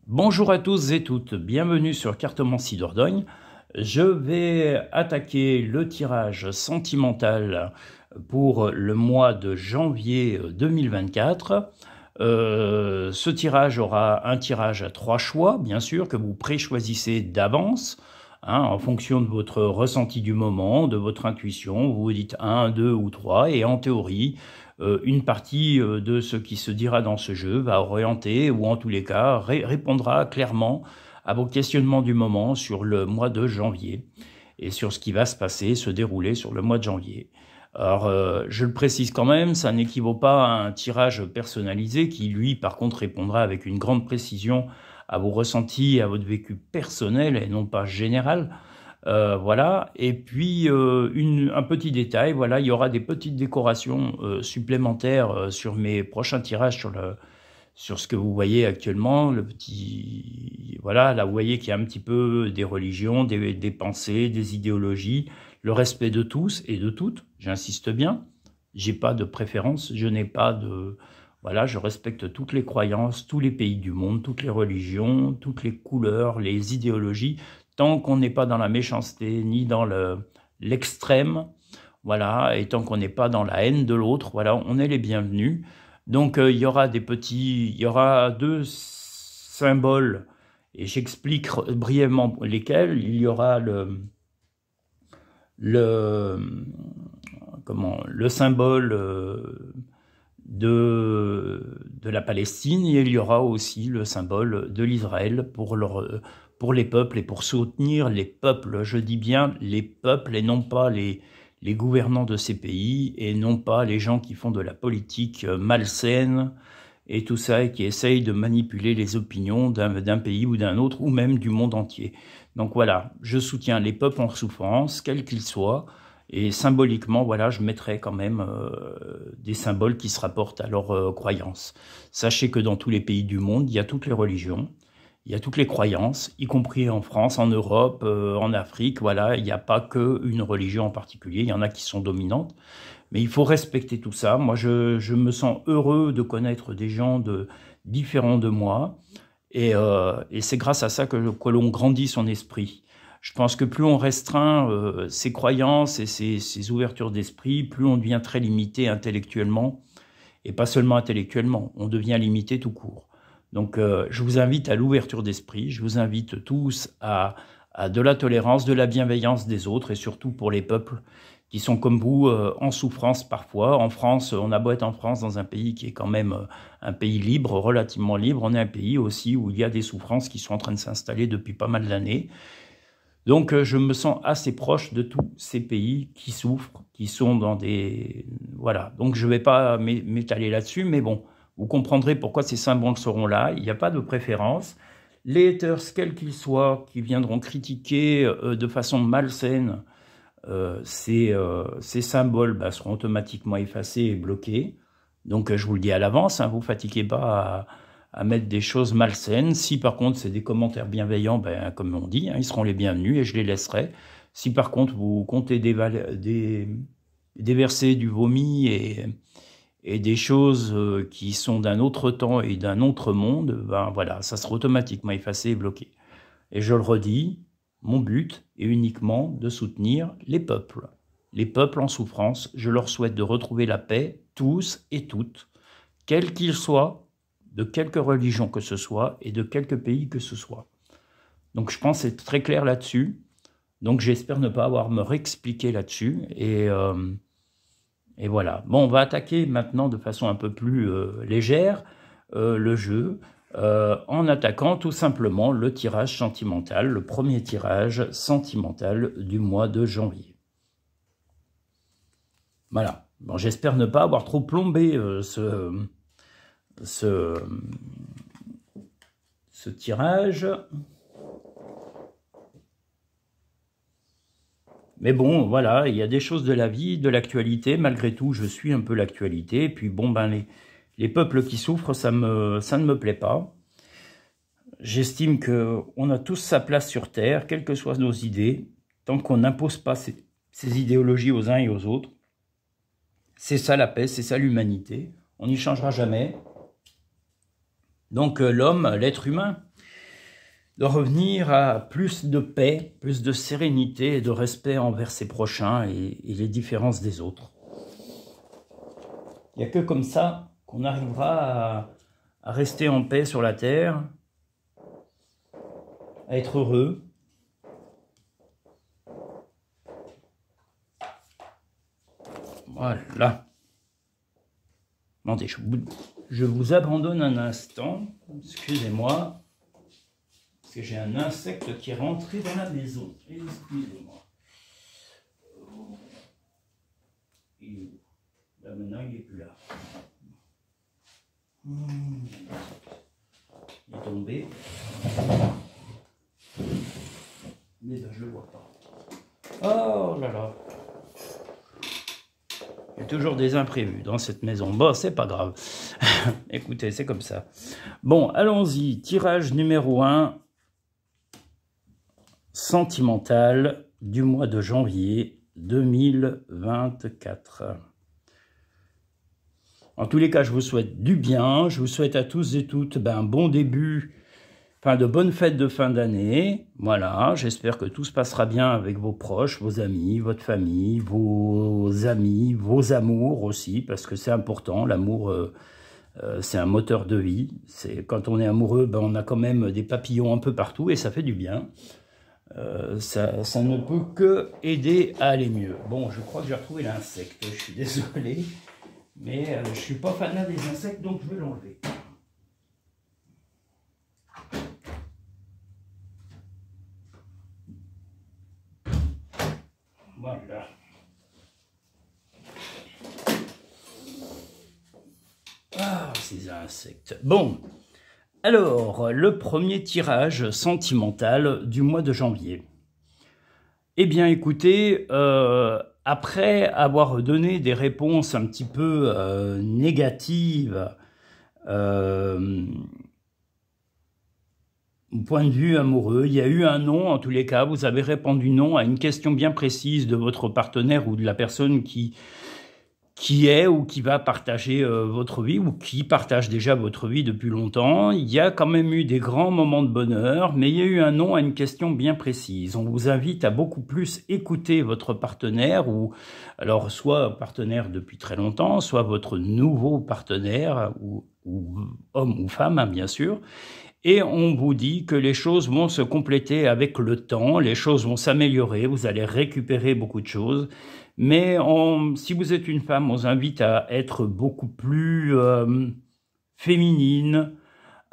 Bonjour à tous et toutes, bienvenue sur Cartomancie Dordogne. Je vais attaquer le tirage sentimental pour le mois de janvier 2024. Ce tirage aura un tirage à 3 choix, bien sûr, que vous préchoisissez d'avance, en fonction de votre ressenti du moment, de votre intuition. Vous vous dites 1, 2 ou 3, et en théorie, une partie de ce qui se dira dans ce jeu va orienter, ou en tous les cas, répondra clairement à vos questionnements du moment sur le mois de janvier, et sur ce qui va se passer, se dérouler sur le mois de janvier. Alors, je le précise quand même, ça n'équivaut pas à un tirage personnalisé qui, lui, par contre, répondra avec une grande précision à vos ressentis, à votre vécu personnel et non pas général. Voilà. Et puis, un petit détail, voilà, il y aura des petites décorations supplémentaires sur mes prochains tirages sur ce que vous voyez actuellement, voilà, là vous voyez qu'il y a un petit peu des religions, des pensées, des idéologies, le respect de tous et de toutes, j'insiste bien, j'ai pas de préférence, je n'ai pas de... Voilà, je respecte toutes les croyances, tous les pays du monde, toutes les religions, toutes les couleurs, les idéologies, tant qu'on n'est pas dans la méchanceté, ni dans l'extrême, voilà, et tant qu'on n'est pas dans la haine de l'autre, voilà, on est les bienvenus. Donc, il y aura deux symboles, et j'explique brièvement lesquels. Il y aura le symbole de la Palestine, et il y aura aussi le symbole de l'Israël pour les peuples et pour soutenir les peuples. Je dis bien les peuples et non pas les gouvernants de ces pays, et non pas les gens qui font de la politique malsaine et tout ça, et qui essayent de manipuler les opinions d'un pays ou d'un autre, ou même du monde entier. Donc voilà, je soutiens les peuples en souffrance, quels qu'ils soient, et symboliquement, voilà, je mettrai quand même des symboles qui se rapportent à leurs croyances. Sachez que dans tous les pays du monde, il y a toutes les religions, il y a toutes les croyances, y compris en France, en Europe, en Afrique, voilà, il n'y a pas qu'une religion en particulier, il y en a qui sont dominantes, mais il faut respecter tout ça. Moi, je me sens heureux de connaître des gens différents de moi, et c'est grâce à ça que l'on grandit son esprit. Je pense que plus on restreint ses croyances et ses ouvertures d'esprit, plus on devient très limité intellectuellement, et pas seulement intellectuellement, on devient limité tout court. Donc, je vous invite à l'ouverture d'esprit, je vous invite tous à de la tolérance, de la bienveillance des autres, et surtout pour les peuples qui sont comme vous, en souffrance parfois. En France, on a beau être en France, dans un pays qui est quand même un pays libre, relativement libre, on est un pays aussi où il y a des souffrances qui sont en train de s'installer depuis pas mal d'années. Donc, je me sens assez proche de tous ces pays qui souffrent, qui sont dans des... Voilà, donc je ne vais pas m'étaler là-dessus, mais bon, vous comprendrez pourquoi ces symboles seront là. Il n'y a pas de préférence. Les haters, quels qu'ils soient, qui viendront critiquer de façon malsaine ces symboles, seront automatiquement effacés et bloqués. Donc, je vous le dis à l'avance, vous ne fatiguez pas à mettre des choses malsaines. Si par contre c'est des commentaires bienveillants, comme on dit, ils seront les bienvenus et je les laisserai. Si par contre vous comptez déverser du vomi et des choses qui sont d'un autre temps et d'un autre monde, voilà, ça sera automatiquement effacé et bloqué. Et je le redis, mon but est uniquement de soutenir les peuples en souffrance. Je leur souhaite de retrouver la paix, tous et toutes, quels qu'ils soient, de quelque religion que ce soit et de quelque pays que ce soit. Donc je pense être très clair là-dessus. Donc j'espère ne pas avoir à me réexpliquer là-dessus. Et voilà. Bon, on va attaquer maintenant de façon un peu plus légère le jeu, en attaquant tout simplement le tirage sentimental, le premier tirage sentimental du mois de janvier. Voilà. Bon, j'espère ne pas avoir trop plombé ce tirage. Mais bon, voilà, il y a des choses de la vie, de l'actualité. Malgré tout, je suis un peu l'actualité. Et puis bon, les peuples qui souffrent, ça ne me plaît pas. J'estime qu'on a tous sa place sur Terre, quelles que soient nos idées, tant qu'on n'impose pas ces idéologies aux uns et aux autres. C'est ça la paix, c'est ça l'humanité. On n'y changera jamais. Donc l'homme, l'être humain, de revenir à plus de paix, plus de sérénité et de respect envers ses prochains et les différences des autres. Il n'y a que comme ça qu'on arrivera à rester en paix sur la terre, à être heureux. Voilà. Attendez, je vous abandonne un instant. Excusez-moi. Parce que j'ai un insecte qui est rentré dans la maison. Excusez-moi. Là maintenant, il n'est plus là. Il est tombé. Mais là, je ne le vois pas. Oh là là. Il y a toujours des imprévus dans cette maison. Bon, c'est pas grave. Écoutez, c'est comme ça. Bon, allons-y. Tirage numéro 1. Sentimental du mois de janvier 2024. En tous les cas, je vous souhaite du bien. Je vous souhaite à tous et toutes un bon début, de bonnes fêtes de fin d'année. Voilà, j'espère que tout se passera bien avec vos proches, vos amis, votre famille, vos amis, vos amours aussi, parce que c'est important. L'amour, c'est un moteur de vie. Quand on est amoureux, on a quand même des papillons un peu partout et ça fait du bien. Ça ne peut que aider à aller mieux. Bon, je crois que j'ai retrouvé l'insecte. Je suis désolé, mais je ne suis pas fanat des insectes, donc je vais l'enlever. Voilà. Ah, ces insectes. Bon. Alors, le premier tirage sentimental du mois de janvier. Eh bien, écoutez, après avoir donné des réponses un petit peu négatives au point de vue amoureux, il y a eu un non, en tous les cas, vous avez répondu non à une question bien précise de votre partenaire ou de la personne qui est ou qui va partager votre vie ou qui partage déjà votre vie depuis longtemps. Il y a quand même eu des grands moments de bonheur, mais il y a eu un non à une question bien précise. On vous invite à beaucoup plus écouter votre partenaire, ou alors soit partenaire depuis très longtemps, soit votre nouveau partenaire, ou homme ou femme, bien sûr. Et on vous dit que les choses vont se compléter avec le temps, les choses vont s'améliorer, vous allez récupérer beaucoup de choses. Mais si vous êtes une femme, on vous invite à être beaucoup plus féminine,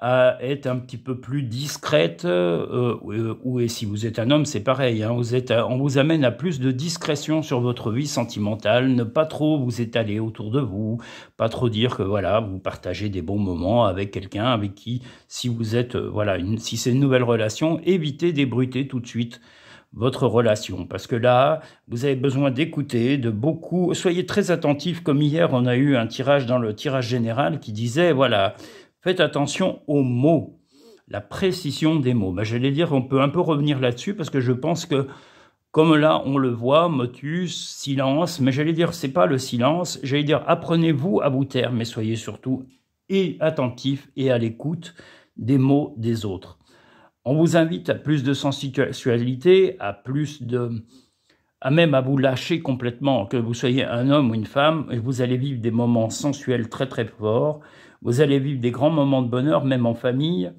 à être un petit peu plus discrète, et si vous êtes un homme, c'est pareil, hein, on vous amène à plus de discrétion sur votre vie sentimentale, ne pas trop vous étaler autour de vous, pas trop dire que voilà, vous partagez des bons moments avec quelqu'un avec qui, si vous êtes, si c'est une nouvelle relation, évitez d'ébruiter tout de suite votre relation, parce que là, vous avez besoin d'écouter, de beaucoup, soyez très attentifs, comme hier, on a eu un tirage dans le tirage général qui disait, voilà, faites attention aux mots, la précision des mots. J'allais dire, on peut un peu revenir là-dessus, parce que je pense que, comme là, on le voit, motus, silence, mais j'allais dire, c'est pas le silence, j'allais dire, apprenez-vous à vous taire, mais soyez surtout attentifs et à l'écoute des mots des autres. On vous invite à plus de sensualité, même à vous lâcher complètement, que vous soyez un homme ou une femme, et vous allez vivre des moments sensuels très très forts, vous allez vivre des grands moments de bonheur, même en famille,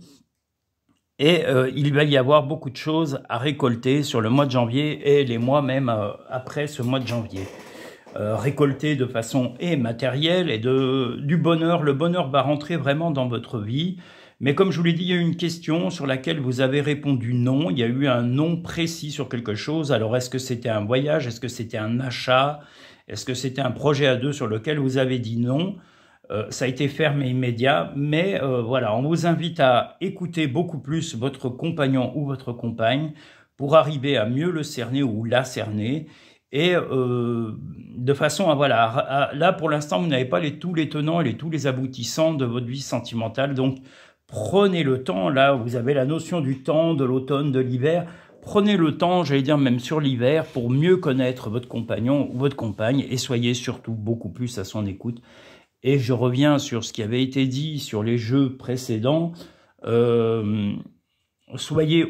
et il va y avoir beaucoup de choses à récolter sur le mois de janvier et les mois même après ce mois de janvier. Récolter de façon matérielle et du bonheur. Le bonheur va rentrer vraiment dans votre vie. Mais comme je vous l'ai dit, il y a eu une question sur laquelle vous avez répondu non. Il y a eu un non précis sur quelque chose. Alors, est-ce que c'était un voyage? Est-ce que c'était un achat? Est-ce que c'était un projet à deux sur lequel vous avez dit non? Ça a été ferme et immédiat. Mais voilà, on vous invite à écouter beaucoup plus votre compagnon ou votre compagne pour arriver à mieux le cerner ou la cerner. Et de façon à, là pour l'instant, vous n'avez pas tous les tenants et tous les aboutissants de votre vie sentimentale. Donc, prenez le temps, là, vous avez la notion du temps, de l'automne, de l'hiver. Prenez le temps, j'allais dire même sur l'hiver, pour mieux connaître votre compagnon ou votre compagne et soyez surtout beaucoup plus à son écoute. Et je reviens sur ce qui avait été dit sur les jeux précédents. soyez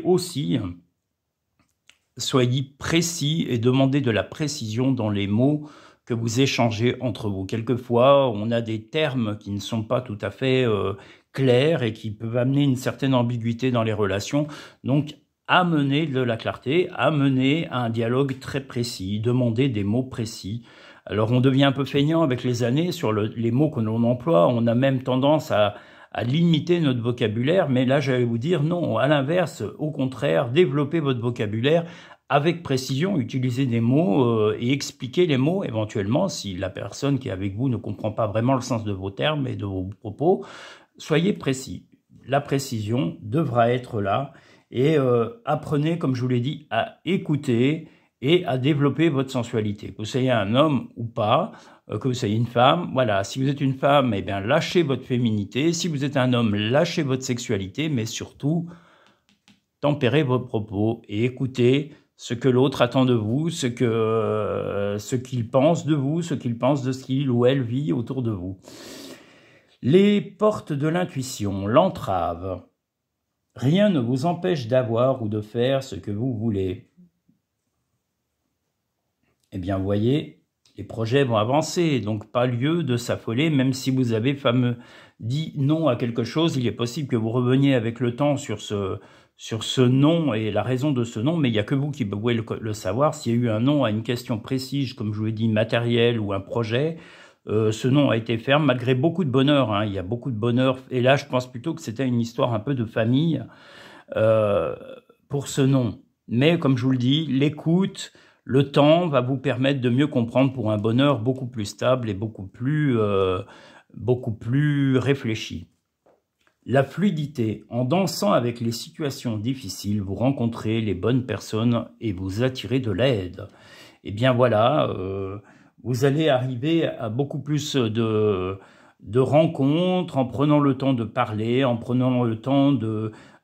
précis et demandez de la précision dans les mots que vous échangez entre vous. Quelquefois, on a des termes qui ne sont pas tout à fait clairs et qui peuvent amener une certaine ambiguïté dans les relations. Donc, amenez de la clarté, amenez un dialogue très précis, demandez des mots précis. Alors, on devient un peu feignant avec les années sur les mots que l'on emploie. On a même tendance à limiter notre vocabulaire, mais là, j'allais vous dire non, à l'inverse, au contraire, développez votre vocabulaire avec précision, utilisez des mots et expliquez les mots éventuellement si la personne qui est avec vous ne comprend pas vraiment le sens de vos termes et de vos propos. Soyez précis. La précision devra être là et apprenez, comme je vous l'ai dit, à écouter et à développer votre sensualité. Que vous soyez un homme ou pas, que vous soyez une femme, voilà, si vous êtes une femme, eh bien, lâchez votre féminité. Si vous êtes un homme, lâchez votre sexualité, mais surtout, tempérez vos propos et écoutez ce que l'autre attend de vous, ce qu'il pense de vous, ce qu'il pense de ce qu'il ou elle vit autour de vous. Les portes de l'intuition, l'entrave. Rien ne vous empêche d'avoir ou de faire ce que vous voulez. Eh bien, vous voyez, les projets vont avancer, donc pas lieu de s'affoler, même si vous avez dit non à quelque chose, il est possible que vous reveniez avec le temps sur ce non et la raison de ce non, mais il n'y a que vous qui pouvez le savoir. S'il y a eu un non à une question précise, comme je vous l'ai dit, matérielle ou un projet, ce non a été ferme, malgré beaucoup de bonheur, hein, il y a beaucoup de bonheur, et là je pense plutôt que c'était une histoire un peu de famille pour ce non. Mais comme je vous le dis, l'écoute, le temps va vous permettre de mieux comprendre pour un bonheur beaucoup plus stable et beaucoup plus réfléchi. La fluidité. En dansant avec les situations difficiles, vous rencontrez les bonnes personnes et vous attirez de l'aide. Eh bien voilà, vous allez arriver à beaucoup plus de rencontres en prenant le temps de parler, en prenant le temps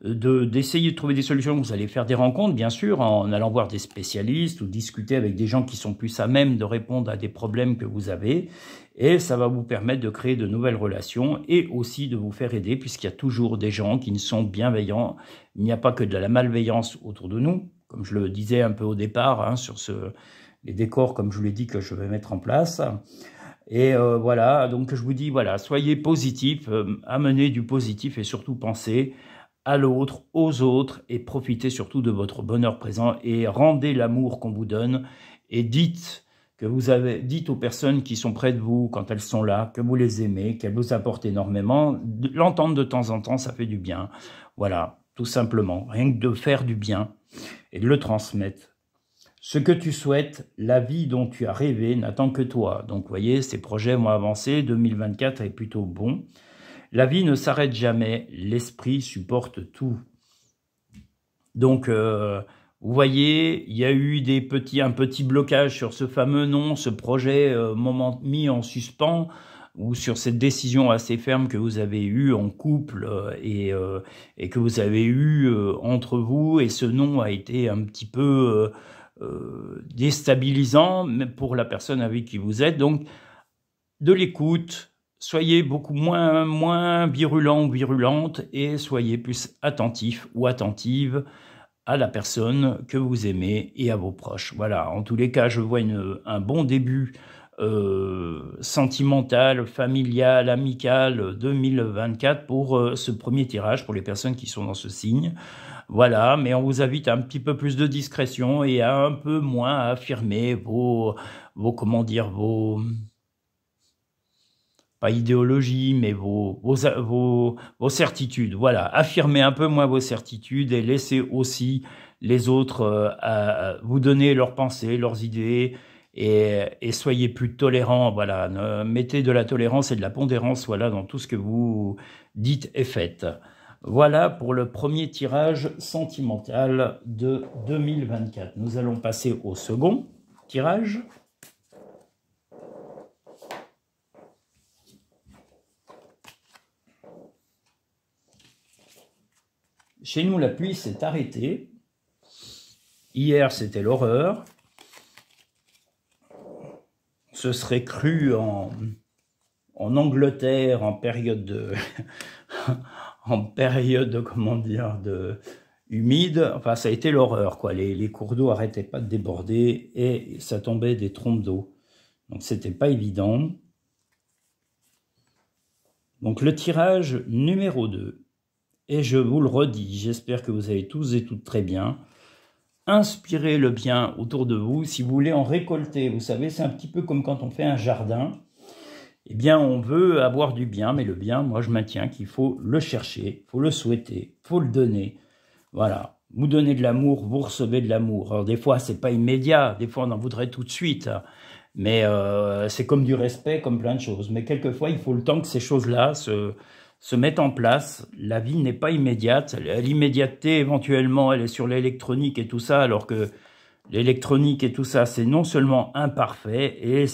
d'essayer de trouver des solutions. Vous allez faire des rencontres, bien sûr, en allant voir des spécialistes ou discuter avec des gens qui sont plus à même de répondre à des problèmes que vous avez. Et ça va vous permettre de créer de nouvelles relations et aussi de vous faire aider, puisqu'il y a toujours des gens qui ne sont bienveillants. Il n'y a pas que de la malveillance autour de nous, comme je le disais un peu au départ, hein, sur les décors, comme je vous l'ai dit, que je vais mettre en place. Et voilà, donc je vous dis, voilà, soyez positif, amenez du positif et surtout pensez à l'autre, aux autres, et profitez surtout de votre bonheur présent et rendez l'amour qu'on vous donne et dites aux personnes qui sont près de vous quand elles sont là, que vous les aimez, qu'elles vous apportent énormément. L'entendre de temps en temps, ça fait du bien. Voilà, tout simplement, rien que de faire du bien et de le transmettre. Ce que tu souhaites, la vie dont tu as rêvé n'attend que toi. Donc, vous voyez, ces projets vont avancer. 2024 est plutôt bon. La vie ne s'arrête jamais. L'esprit supporte tout. Donc, vous voyez, il y a eu un petit blocage sur ce fameux non, ce projet mis en suspens, ou sur cette décision assez ferme que vous avez eue en couple et que vous avez eue entre vous. Et ce non a été un petit peu déstabilisant pour la personne avec qui vous êtes. Donc, de l'écoute, soyez beaucoup moins virulent ou virulente et soyez plus attentif ou attentive à la personne que vous aimez et à vos proches. Voilà, en tous les cas, je vois un bon début sentimental, familial, amical 2024 pour ce premier tirage, pour les personnes qui sont dans ce signe. Voilà, mais on vous invite à un petit peu plus de discrétion et à un peu moins à affirmer comment dire, pas idéologie, mais vos certitudes. Voilà, affirmez un peu moins vos certitudes et laissez aussi les autres vous donner leurs pensées, leurs idées, et soyez plus tolérants. Voilà, mettez de la tolérance et de la pondérance, voilà, dans tout ce que vous dites et faites. Voilà pour le premier tirage sentimental de 2024. Nous allons passer au second tirage. Chez nous, la pluie s'est arrêtée. Hier, c'était l'horreur. Ce serait cru en Angleterre en période de comment dire, humide. Enfin, ça a été l'horreur, quoi. Les cours d'eau arrêtaient pas de déborder et ça tombait des trompes d'eau. Donc, c'était pas évident. Donc, le tirage numéro 2. Et je vous le redis, j'espère que vous allez tous et toutes très bien. Inspirez le bien autour de vous. Si vous voulez en récolter, vous savez, c'est un petit peu comme quand on fait un jardin. Eh bien, on veut avoir du bien, mais le bien, moi, je maintiens qu'il faut le chercher, il faut le souhaiter, il faut le donner. Voilà. Vous donnez de l'amour, vous recevez de l'amour. Alors, des fois, c'est pas immédiat. Des fois, on en voudrait tout de suite. Mais c'est comme du respect, comme plein de choses. Mais quelquefois, il faut le temps que ces choses-là se mettent en place. La vie n'est pas immédiate. L'immédiateté, éventuellement, elle est sur l'électronique et tout ça, alors que l'électronique et tout ça, c'est non seulement imparfait, et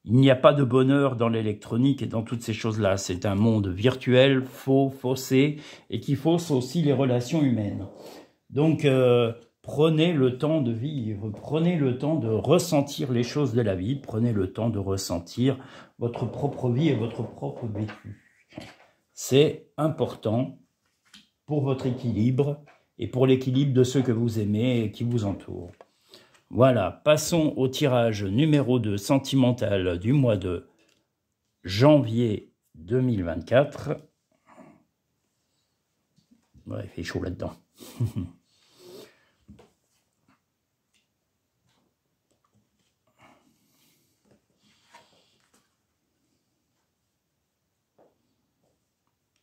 il n'y a pas de bonheur dans l'électronique et dans toutes ces choses-là. C'est un monde virtuel, faux, faussé, et qui fausse aussi les relations humaines. Donc, prenez le temps de vivre, prenez le temps de ressentir les choses de la vie, prenez le temps de ressentir votre propre vie et votre propre vécu. C'est important pour votre équilibre et pour l'équilibre de ceux que vous aimez et qui vous entourent. Voilà, passons au tirage numéro 2 sentimental du mois de janvier 2024. Ouais, il fait chaud là-dedans.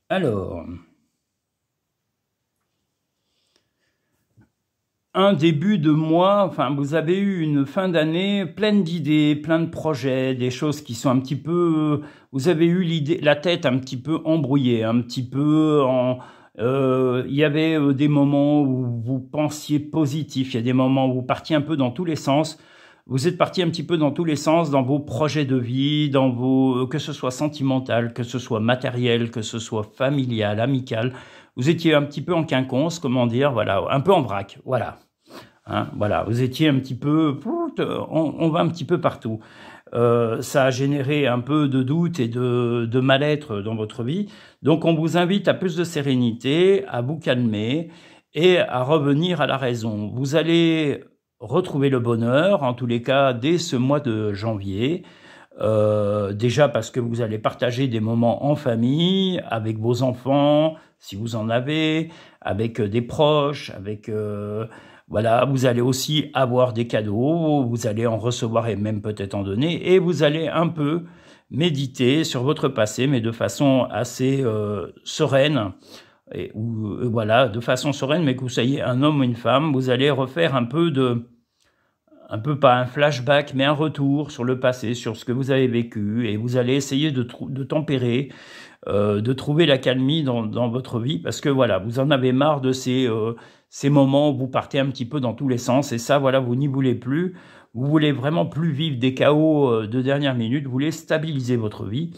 Alors, un début de mois, enfin, vous avez eu une fin d'année pleine d'idées, plein de projets, des choses qui sont un petit peu... Vous avez eu la tête un petit peu embrouillée, un petit peu en... il y avait des moments où vous pensiez positif, il y a des moments où vous partiez un peu dans tous les sens. Vous êtes parti un petit peu dans tous les sens, dans vos projets de vie, dans vos, que ce soit sentimental, que ce soit matériel, que ce soit familial, amical. Vous étiez un petit peu en quinconce, comment dire, voilà, un peu en vrac, voilà. Hein, voilà, vous étiez un petit peu, on va un petit peu partout. Ça a généré un peu de doute et de mal-être dans votre vie. Donc, on vous invite à plus de sérénité, à vous calmer et à revenir à la raison. Vous allez retrouver le bonheur, en tous les cas, dès ce mois de janvier. Déjà parce que vous allez partager des moments en famille, avec vos enfants, si vous en avez, avec des proches, avec... voilà, vous allez aussi avoir des cadeaux, vous allez en recevoir et même peut-être en donner, et vous allez un peu méditer sur votre passé, mais de façon assez sereine, voilà, de façon sereine, mais que vous soyez un homme ou une femme, vous allez refaire un peu pas un flashback, mais un retour sur le passé, sur ce que vous avez vécu, et vous allez essayer de tempérer, de trouver la calmie dans votre vie, parce que voilà, vous en avez marre de ces moments où vous partez un petit peu dans tous les sens, et ça, voilà, vous n'y voulez plus. Vous voulez vraiment plus vivre des chaos de dernière minute, vous voulez stabiliser votre vie,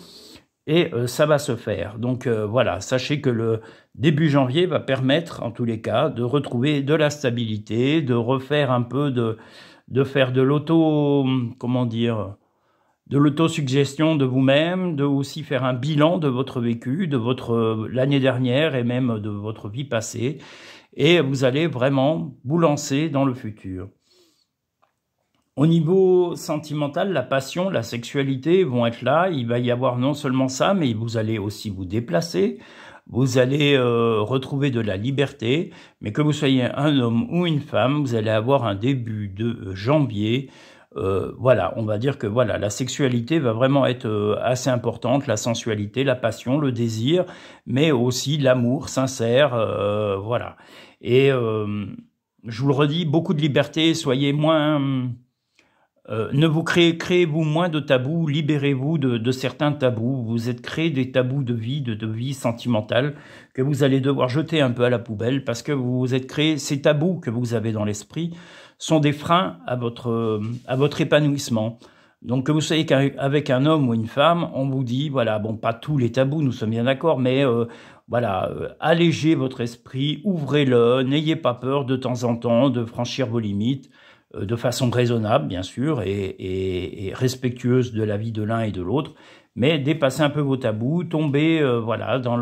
et ça va se faire. Donc voilà, sachez que le début janvier va permettre, en tous les cas, de retrouver de la stabilité, de refaire un peu de faire de comment dire, de l'autosuggestion de vous-même, de aussi faire un bilan de votre vécu, de l'année dernière et même de votre vie passée, et vous allez vraiment vous lancer dans le futur. Au niveau sentimental, la passion, la sexualité vont être là. Il va y avoir non seulement ça, mais vous allez aussi vous déplacer. Vous allez retrouver de la liberté. Mais que vous soyez un homme ou une femme, vous allez avoir un début de janvier. Voilà, on va dire que voilà, la sexualité va vraiment être assez importante. La sensualité, la passion, le désir, mais aussi l'amour sincère. Voilà. Et je vous le redis, beaucoup de liberté. Soyez moins... ne vous créez-vous moins de tabous, libérez-vous de certains tabous. Vous êtes créé des tabous de vie sentimentale que vous allez devoir jeter un peu à la poubelle parce que vous vous êtes créé, ces tabous que vous avez dans l'esprit sont des freins à votre épanouissement. Donc que vous soyez qu'avec un homme ou une femme, on vous dit, voilà, bon, pas tous les tabous, nous sommes bien d'accord, mais voilà, allégez votre esprit, ouvrez-le, n'ayez pas peur de temps en temps de franchir vos limites, de façon raisonnable, bien sûr, et respectueuse de la vie de l'un et de l'autre, mais dépassez un peu vos tabous, tombez voilà, dans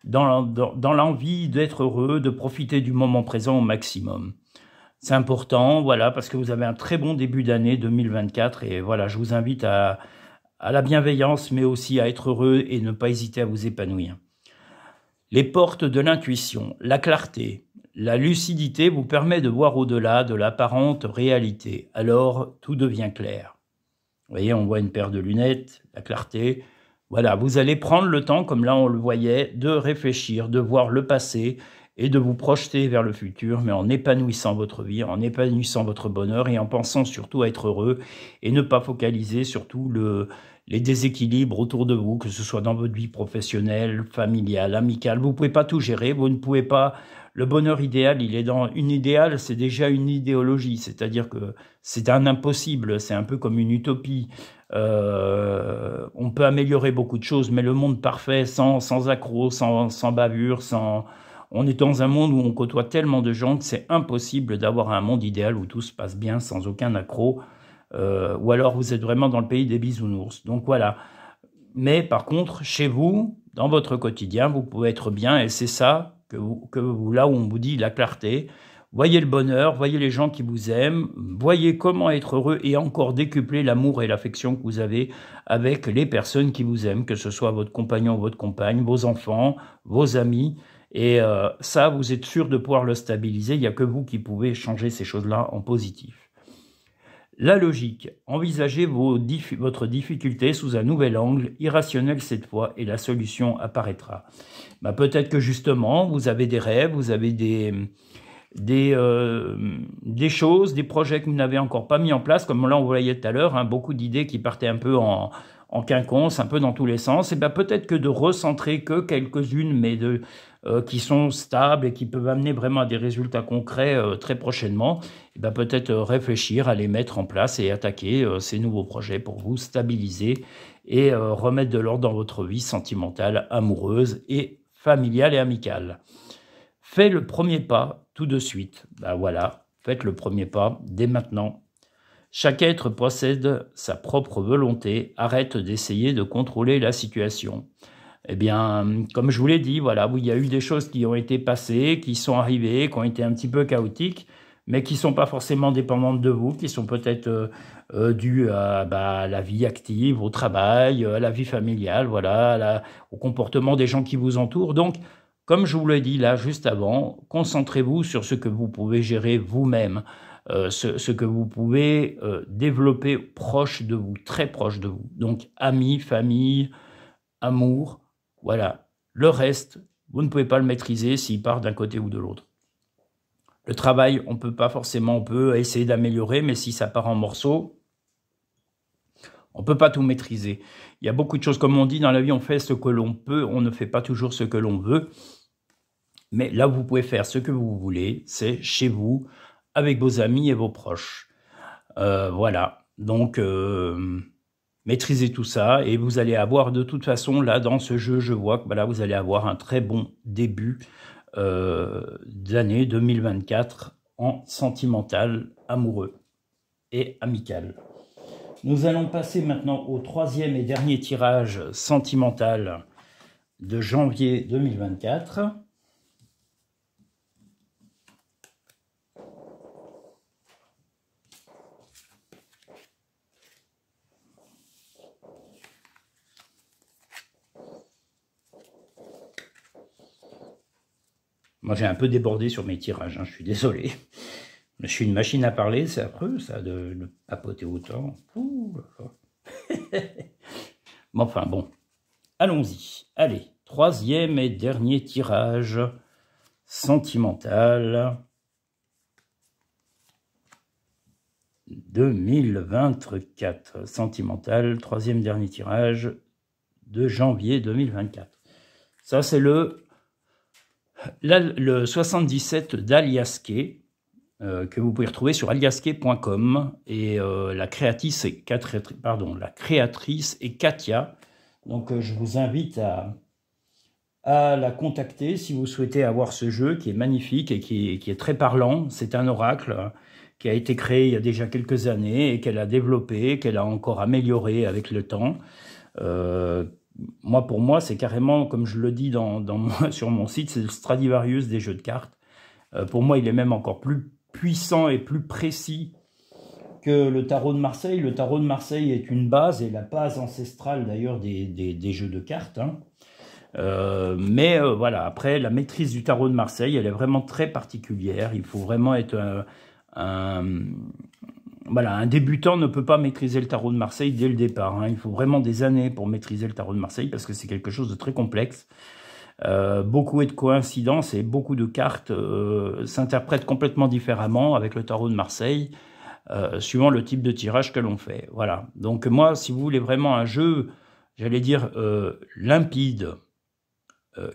dans l'envie d'être heureux, de profiter du moment présent au maximum. C'est important, voilà, parce que vous avez un très bon début d'année 2024 et voilà, je vous invite à la bienveillance, mais aussi à être heureux et ne pas hésiter à vous épanouir. Les portes de l'intuition, la clarté, la lucidité vous permet de voir au-delà de l'apparente réalité. Alors, tout devient clair. Vous voyez, on voit une paire de lunettes, la clarté. Voilà, vous allez prendre le temps, comme là on le voyait, de réfléchir, de voir le passé et de vous projeter vers le futur, mais en épanouissant votre vie, en épanouissant votre bonheur et en pensant surtout à être heureux et ne pas focaliser surtout les déséquilibres autour de vous, que ce soit dans votre vie professionnelle, familiale, amicale. Vous ne pouvez pas tout gérer, vous ne pouvez pas... Le bonheur idéal, il est dans une idéale, c'est déjà une idéologie, c'est-à-dire que c'est un impossible, c'est un peu comme une utopie. On peut améliorer beaucoup de choses, mais le monde parfait, sans accroc, sans bavure, on est dans un monde où on côtoie tellement de gens que c'est impossible d'avoir un monde idéal où tout se passe bien, sans aucun accroc, ou alors vous êtes vraiment dans le pays des bisounours. Donc voilà. Mais par contre, chez vous, dans votre quotidien, vous pouvez être bien, et c'est ça là où on vous dit la clarté. Voyez le bonheur, voyez les gens qui vous aiment, voyez comment être heureux et encore décupler l'amour et l'affection que vous avez avec les personnes qui vous aiment, que ce soit votre compagnon ou votre compagne, vos enfants, vos amis. Et ça, vous êtes sûr de pouvoir le stabiliser. Il n'y a que vous qui pouvez changer ces choses-là en positif. La logique. Envisagez votre difficulté sous un nouvel angle, irrationnel cette fois, et la solution apparaîtra. Peut-être que justement, vous avez des rêves, vous avez des choses, des projets que vous n'avez encore pas mis en place, comme là on voyait tout à l'heure, hein, beaucoup d'idées qui partaient un peu en quinconce, un peu dans tous les sens. Et peut-être que de recentrer que quelques-unes, mais qui sont stables et qui peuvent amener vraiment à des résultats concrets très prochainement, peut-être réfléchir à les mettre en place et attaquer ces nouveaux projets pour vous stabiliser et remettre de l'ordre dans votre vie sentimentale, amoureuse et familiale et amicale. Faites le premier pas tout de suite. Voilà, faites le premier pas dès maintenant. Chaque être possède sa propre volonté, arrête d'essayer de contrôler la situation. Comme je vous l'ai dit, voilà, il y a eu des choses qui ont été passées, qui sont arrivées, qui ont été un petit peu chaotiques, mais qui ne sont pas forcément dépendantes de vous, qui sont peut-être dues à la vie active, au travail, à la vie familiale, voilà, au comportement des gens qui vous entourent. Donc, comme je vous l'ai dit là juste avant, concentrez-vous sur ce que vous pouvez gérer vous-même, ce que vous pouvez développer proche de vous, très proche de vous. Donc, amis, famille, amour, voilà. Le reste, vous ne pouvez pas le maîtriser s'il part d'un côté ou de l'autre. Le travail, on peut essayer d'améliorer, mais si ça part en morceaux, on ne peut pas tout maîtriser. Il y a beaucoup de choses, comme on dit, dans la vie, on fait ce que l'on peut, on ne fait pas toujours ce que l'on veut. Mais là, vous pouvez faire ce que vous voulez, c'est chez vous, avec vos amis et vos proches. Voilà, donc maîtrisez tout ça et vous allez avoir de toute façon, là, dans ce jeu, je vois que voilà, vous allez avoir un très bon début d'année 2024 en sentimental, amoureux et amical. Nous allons passer maintenant au troisième et dernier tirage sentimental de janvier 2024. Moi, j'ai un peu débordé sur mes tirages, hein, je suis désolé. Je suis une machine à parler, c'est affreux, ça, de papoter autant. Mais enfin, bon. Allons-y. Allez, troisième et dernier tirage sentimental 2024. Sentimental, troisième dernier tirage de janvier 2024. Ça, c'est le 77 d'Aliaskey, que vous pouvez retrouver sur aliaskey.com, et la créatrice est Katia. Donc je vous invite à la contacter si vous souhaitez avoir ce jeu qui est magnifique et qui est très parlant. C'est un oracle qui a été créé il y a déjà quelques années et qu'elle a développé, qu'elle a encore amélioré avec le temps, Moi, pour moi, c'est carrément, comme je le dis sur mon site, c'est le Stradivarius des jeux de cartes. Pour moi, il est même encore plus puissant et plus précis que le tarot de Marseille. Le tarot de Marseille est une base, et la base ancestrale d'ailleurs des jeux de cartes. Hein. Voilà, après, la maîtrise du tarot de Marseille, elle est vraiment très particulière. Il faut vraiment être voilà, un débutant ne peut pas maîtriser le tarot de Marseille dès le départ. Hein. Il faut vraiment des années pour maîtriser le tarot de Marseille parce que c'est quelque chose de très complexe. Beaucoup de coïncidences et beaucoup de cartes s'interprètent complètement différemment avec le tarot de Marseille, suivant le type de tirage que l'on fait. Voilà. Donc moi, si vous voulez vraiment un jeu, j'allais dire limpide,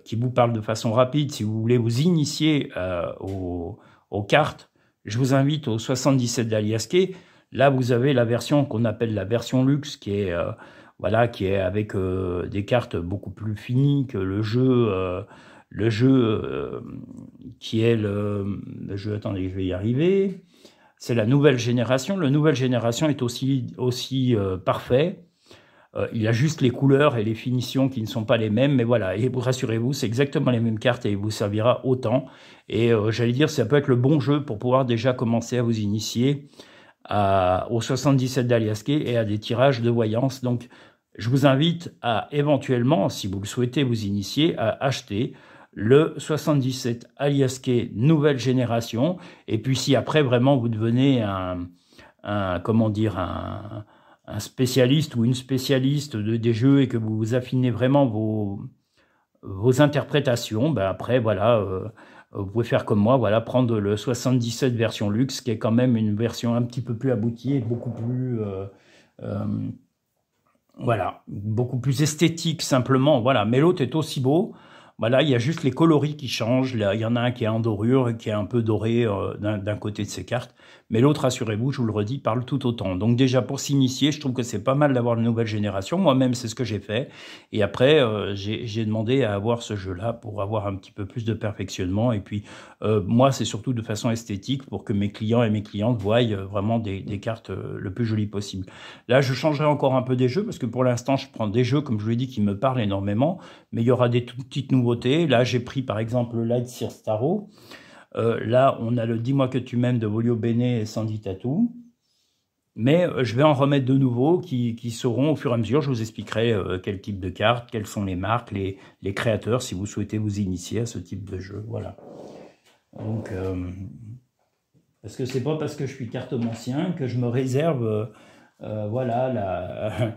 qui vous parle de façon rapide, si vous voulez vous initier aux cartes, je vous invite au 77 d'Aliasquet. Là, vous avez la version qu'on appelle la version luxe, qui est voilà, qui est avec des cartes beaucoup plus finies que le jeu qui est le jeu. Attendez, je vais y arriver. C'est la nouvelle génération. La nouvelle génération est aussi parfait. Il a juste les couleurs et les finitions qui ne sont pas les mêmes, mais voilà, et rassurez-vous, c'est exactement les mêmes cartes et il vous servira autant. Et j'allais dire, ça peut être le bon jeu pour pouvoir déjà commencer à vous initier au 77 d'Aliasquet et à des tirages de voyance. Donc, je vous invite à éventuellement, si vous le souhaitez vous initier, à acheter le 77 Aliasquet nouvelle génération. Et puis, si après, vraiment, vous devenez comment dire, un spécialiste ou une spécialiste des jeux et que vous affinez vraiment vos interprétations, ben après, voilà, vous pouvez faire comme moi, voilà, prendre le 77 version luxe, qui est quand même une version un petit peu plus aboutie et beaucoup plus, voilà, beaucoup plus esthétique simplement, voilà. Mais l'autre est aussi beau. Voilà, il y a juste les coloris qui changent. Là, il y en a un qui est en dorure, qui est un peu doré d'un côté de ces cartes. Mais l'autre, rassurez-vous, je vous le redis, parle tout autant. Donc déjà, pour s'initier, je trouve que c'est pas mal d'avoir la nouvelle génération. Moi-même, c'est ce que j'ai fait. Et après, j'ai demandé à avoir ce jeu-là pour avoir un petit peu plus de perfectionnement. Et puis, moi, c'est surtout de façon esthétique pour que mes clients et mes clientes voient vraiment des cartes le plus jolies possible. Là, je changerai encore un peu des jeux parce que pour l'instant, je prends des jeux, comme je vous l'ai dit, qui me parlent énormément. Mais il y aura des toutes petites nouveautés. Là, j'ai pris par exemple le Light Sears Tarot. Là, on a le Dis-moi que tu m'aimes de Volio Bene et Sandy Tatou. Mais je vais en remettre de nouveaux qui seront au fur et à mesure. Je vous expliquerai quel type de cartes, quelles sont les marques, les créateurs, si vous souhaitez vous initier à ce type de jeu. Voilà. Donc, parce que c'est pas parce que je suis cartomancien que je me réserve, voilà,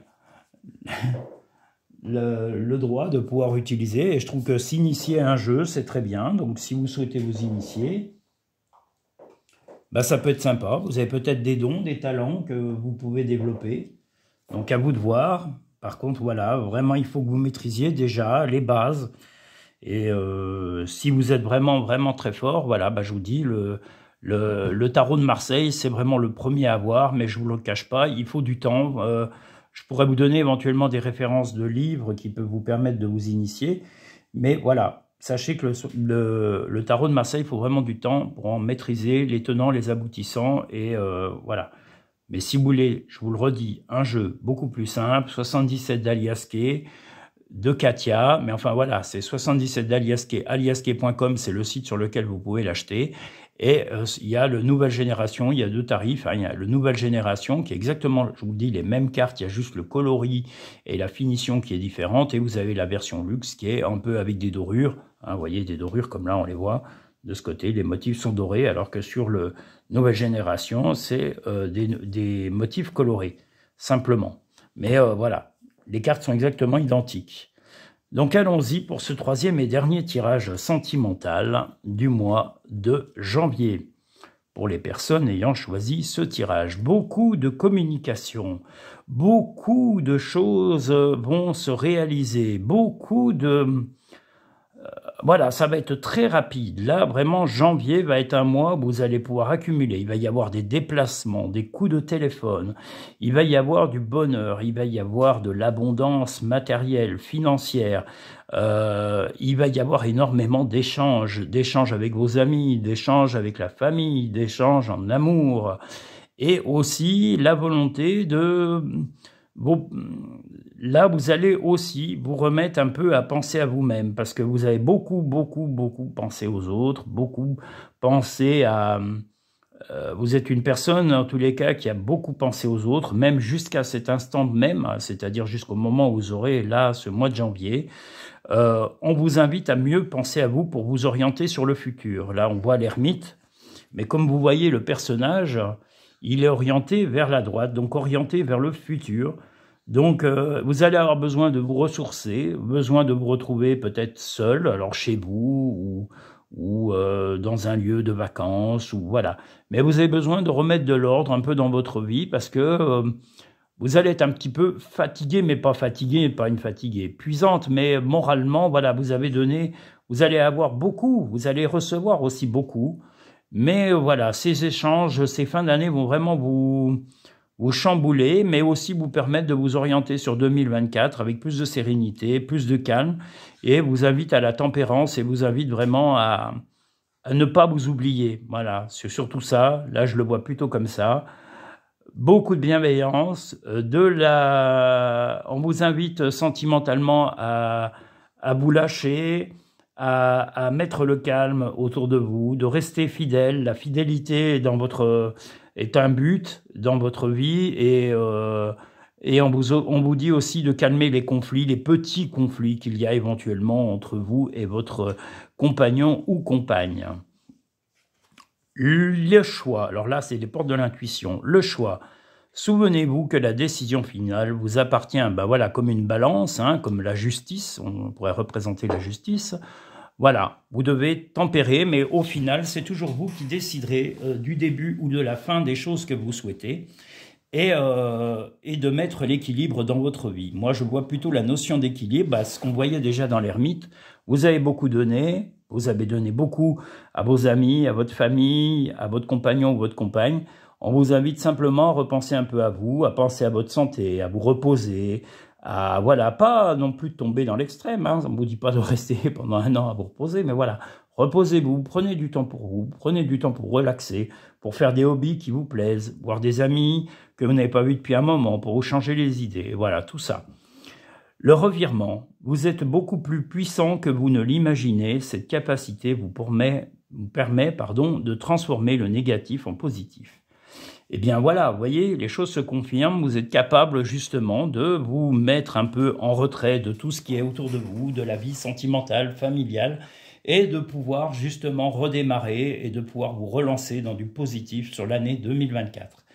le droit de pouvoir utiliser. Et je trouve que s'initier à un jeu, c'est très bien. Donc, si vous souhaitez vous initier, bah, ça peut être sympa. Vous avez peut-être des dons, des talents que vous pouvez développer. Donc, à vous de voir. Par contre, voilà, vraiment, il faut que vous maîtrisiez déjà les bases. Et si vous êtes vraiment, vraiment très fort, voilà, bah, je vous dis, le tarot de Marseille, c'est vraiment le premier à avoir, mais je ne vous le cache pas, il faut du temps. Je pourrais vous donner éventuellement des références de livres qui peuvent vous permettre de vous initier. Mais voilà, sachez que le tarot de Marseille, il faut vraiment du temps pour en maîtriser les tenants, les aboutissants. Et voilà. Mais si vous voulez, je vous le redis, un jeu beaucoup plus simple, 77 d'Aliasquet, de Katia. Mais enfin voilà, c'est 77 d'Aliasquet. Aliasquet.com, c'est le site sur lequel vous pouvez l'acheter. Et il y a le nouvelle génération, il y a deux tarifs. Hein, il y a le nouvelle génération qui est exactement, je vous dis, les mêmes cartes. Il y a juste le coloris et la finition qui est différente. Et vous avez la version luxe qui est un peu avec des dorures. Hein, vous voyez, des dorures comme là, on les voit de ce côté. Les motifs sont dorés, alors que sur le nouvelle génération, c'est des motifs colorés, simplement. Mais voilà, les cartes sont exactement identiques. Donc allons-y pour ce troisième et dernier tirage sentimental du mois de janvier. Pour les personnes ayant choisi ce tirage, beaucoup de communication, beaucoup de choses vont se réaliser, beaucoup de... Voilà, ça va être très rapide. Là, vraiment, janvier va être un mois où vous allez pouvoir accumuler. Il va y avoir des déplacements, des coups de téléphone. Il va y avoir du bonheur. Il va y avoir de l'abondance matérielle, financière. Il va y avoir énormément d'échanges avec vos amis, d'échanges avec la famille, d'échanges en amour. Et aussi la volonté de... là, vous allez aussi vous remettre un peu à penser à vous-même, parce que vous avez beaucoup pensé aux autres, beaucoup pensé à... vous êtes une personne, en tous les cas, qui a beaucoup pensé aux autres, même jusqu'à cet instant même, c'est-à-dire jusqu'au moment où vous aurez, là, ce mois de janvier. On vous invite à mieux penser à vous pour vous orienter sur le futur. Là, on voit l'ermite, mais comme vous voyez le personnage, il est orienté vers la droite, donc orienté vers le futur. Donc, vous allez avoir besoin de vous ressourcer, besoin de vous retrouver peut-être seul, alors chez vous ou dans un lieu de vacances, ou voilà. Mais vous avez besoin de remettre de l'ordre un peu dans votre vie parce que vous allez être un petit peu fatigué, mais pas fatigué, pas une fatigue épuisante, mais moralement, voilà, vous avez donné, vous allez avoir beaucoup, vous allez recevoir aussi beaucoup. Mais voilà, ces échanges, ces fins d'année vont vraiment vous chambouler, mais aussi vous permettre de vous orienter sur 2024 avec plus de sérénité, plus de calme, et vous invite à la tempérance et vous invite vraiment à ne pas vous oublier. Voilà, c'est surtout ça, là je le vois plutôt comme ça. Beaucoup de bienveillance, on vous invite sentimentalement à vous lâcher, à mettre le calme autour de vous, de rester fidèle. La fidélité est un but dans votre vie et on vous dit aussi de calmer les conflits, les petits conflits qu'il y a éventuellement entre vous et votre compagnon ou compagne. Le choix, alors là c'est les portes de l'intuition, le choix. Souvenez-vous que la décision finale vous appartient, ben voilà, comme une balance, hein, comme la justice, on pourrait représenter la justice. Voilà, vous devez tempérer, mais au final, c'est toujours vous qui déciderez du début ou de la fin des choses que vous souhaitez et de mettre l'équilibre dans votre vie. Moi, je vois plutôt la notion d'équilibre, ce qu'on voyait déjà dans l'ermite. Vous avez beaucoup donné, vous avez donné beaucoup à vos amis, à votre famille, à votre compagnon ou votre compagne. On vous invite simplement à repenser un peu à vous, à penser à votre santé, à vous reposer, voilà, pas non plus de tomber dans l'extrême, hein. On ne vous dit pas de rester pendant un an à vous reposer, mais voilà, reposez-vous, prenez du temps pour vous, prenez du temps pour relaxer, pour faire des hobbies qui vous plaisent, voir des amis que vous n'avez pas vus depuis un moment, pour vous changer les idées, voilà, tout ça. Le revirement, vous êtes beaucoup plus puissant que vous ne l'imaginez, cette capacité vous permet de transformer le négatif en positif. Eh bien voilà, vous voyez, les choses se confirment, vous êtes capable justement de vous mettre un peu en retrait de tout ce qui est autour de vous, de la vie sentimentale, familiale, et de pouvoir justement redémarrer et de pouvoir vous relancer dans du positif sur l'année 2024.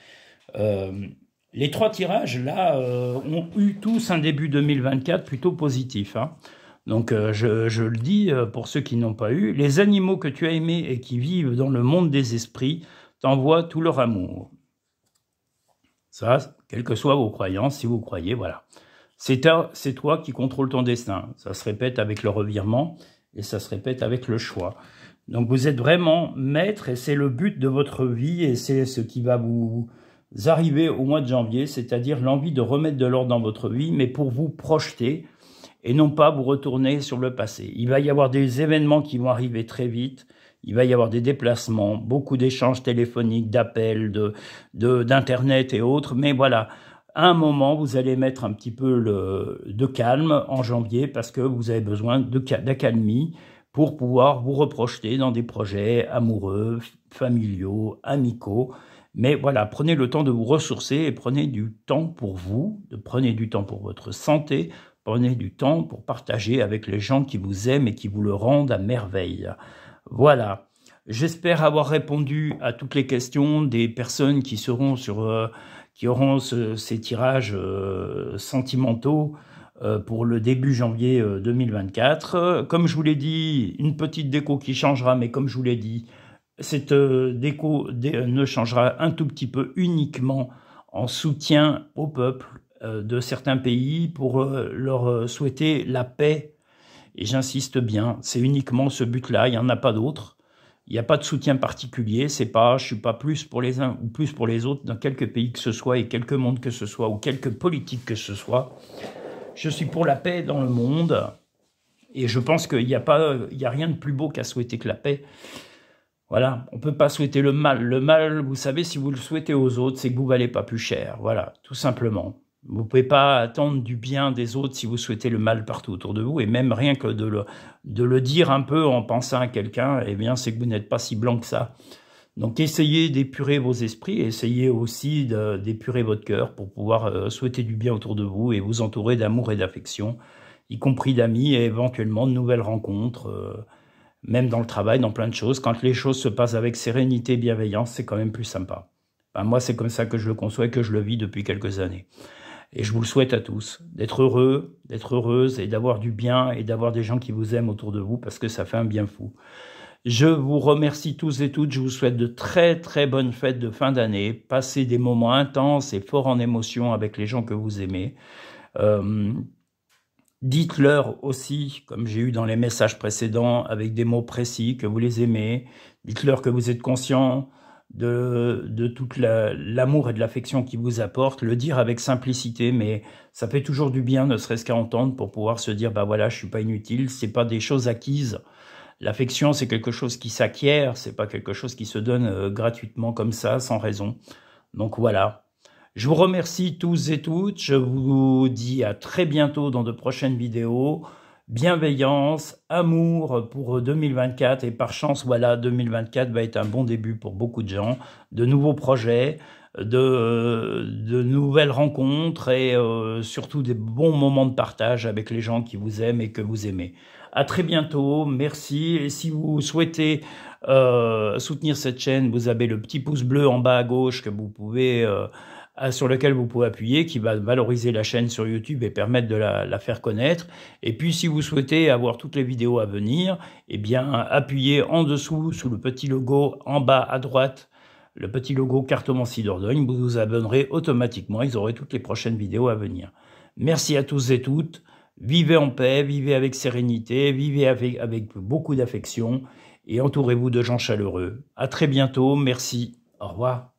Les 3 tirages, là, ont eu tous un début 2024 plutôt positif, hein. Donc, je le dis pour ceux qui n'ont pas eu, les animaux que tu as aimés et qui vivent dans le monde des esprits t'envoient tout leur amour. Ça, quelles que soient vos croyances, si vous croyez, voilà. C'est toi qui contrôles ton destin. Ça se répète avec le revirement et ça se répète avec le choix. Donc vous êtes vraiment maître et c'est le but de votre vie et c'est ce qui va vous arriver au mois de janvier, c'est-à-dire l'envie de remettre de l'ordre dans votre vie, mais pour vous projeter et non pas vous retourner sur le passé. Il va y avoir des événements qui vont arriver très vite. Il va y avoir des déplacements, beaucoup d'échanges téléphoniques, d'appels, d'Internet et autres. Mais voilà, à un moment, vous allez mettre un petit peu de calme en janvier parce que vous avez besoin d'accalmie pour pouvoir vous reprojeter dans des projets amoureux, familiaux, amicaux. Mais voilà, prenez le temps de vous ressourcer et prenez du temps pour vous, prenez du temps pour votre santé, prenez du temps pour partager avec les gens qui vous aiment et qui vous le rendent à merveille. Voilà, j'espère avoir répondu à toutes les questions des personnes qui seront qui auront ces tirages sentimentaux pour le début janvier 2024. Comme je vous l'ai dit, une petite déco qui changera, mais comme je vous l'ai dit, cette déco ne changera un tout petit peu uniquement en soutien au peuple de certains pays pour leur souhaiter la paix. Et j'insiste bien, c'est uniquement ce but-là, il n'y en a pas d'autre. Il n'y a pas de soutien particulier, je ne suis pas plus pour les uns ou plus pour les autres dans quelque pays que ce soit et quelque monde que ce soit ou quelque politique que ce soit. Je suis pour la paix dans le monde et je pense qu'il n'y a rien de plus beau qu'à souhaiter que la paix. Voilà, on ne peut pas souhaiter le mal. Le mal, vous savez, si vous le souhaitez aux autres, c'est que vous ne valez pas plus cher. Voilà, tout simplement. Vous ne pouvez pas attendre du bien des autres si vous souhaitez le mal partout autour de vous, et même rien que de le dire un peu en pensant à quelqu'un, eh bien, c'est que vous n'êtes pas si blanc que ça. Donc, essayez d'épurer vos esprits, essayez aussi d'épurer votre cœur pour pouvoir souhaiter du bien autour de vous et vous entourer d'amour et d'affection, y compris d'amis et éventuellement de nouvelles rencontres, même dans le travail, dans plein de choses. Quand les choses se passent avec sérénité et bienveillance, c'est quand même plus sympa. Enfin, moi, c'est comme ça que je le conçois et que je le vis depuis quelques années. Et je vous le souhaite à tous, d'être heureux, d'être heureuse et d'avoir du bien et d'avoir des gens qui vous aiment autour de vous parce que ça fait un bien fou. Je vous remercie tous et toutes, je vous souhaite de très très bonnes fêtes de fin d'année, passez des moments intenses et forts en émotion avec les gens que vous aimez. Dites-leur aussi, comme j'ai eu dans les messages précédents, avec des mots précis, que vous les aimez. Dites-leur que vous êtes conscient de tout l'amour et de l'affection qu'ils vous apportent. Le dire avec simplicité, mais ça fait toujours du bien, ne serait-ce qu'à entendre, pour pouvoir se dire, bah voilà, je suis pas inutile, c'est pas des choses acquises. L'affection, c'est quelque chose qui s'acquiert, c'est pas quelque chose qui se donne gratuitement comme ça, sans raison. Donc voilà. Je vous remercie tous et toutes. Je vous dis à très bientôt dans de prochaines vidéos. Bienveillance, amour pour 2024. Et par chance, voilà, 2024 va être un bon début pour beaucoup de gens. De nouveaux projets, de nouvelles rencontres et surtout des bons moments de partage avec les gens qui vous aiment et que vous aimez. À très bientôt, merci. Et si vous souhaitez soutenir cette chaîne, vous avez le petit pouce bleu en bas à gauche que vous pouvez... sur lequel vous pouvez appuyer, qui va valoriser la chaîne sur YouTube et permettre de la faire connaître. Et puis, si vous souhaitez avoir toutes les vidéos à venir, eh bien, appuyez en dessous, sous le petit logo en bas à droite, le petit logo Cartomancie Dordogne, vous vous abonnerez automatiquement, ils aurez toutes les prochaines vidéos à venir. Merci à tous et toutes, vivez en paix, vivez avec sérénité, vivez avec beaucoup d'affection, et entourez-vous de gens chaleureux. À très bientôt, merci, au revoir.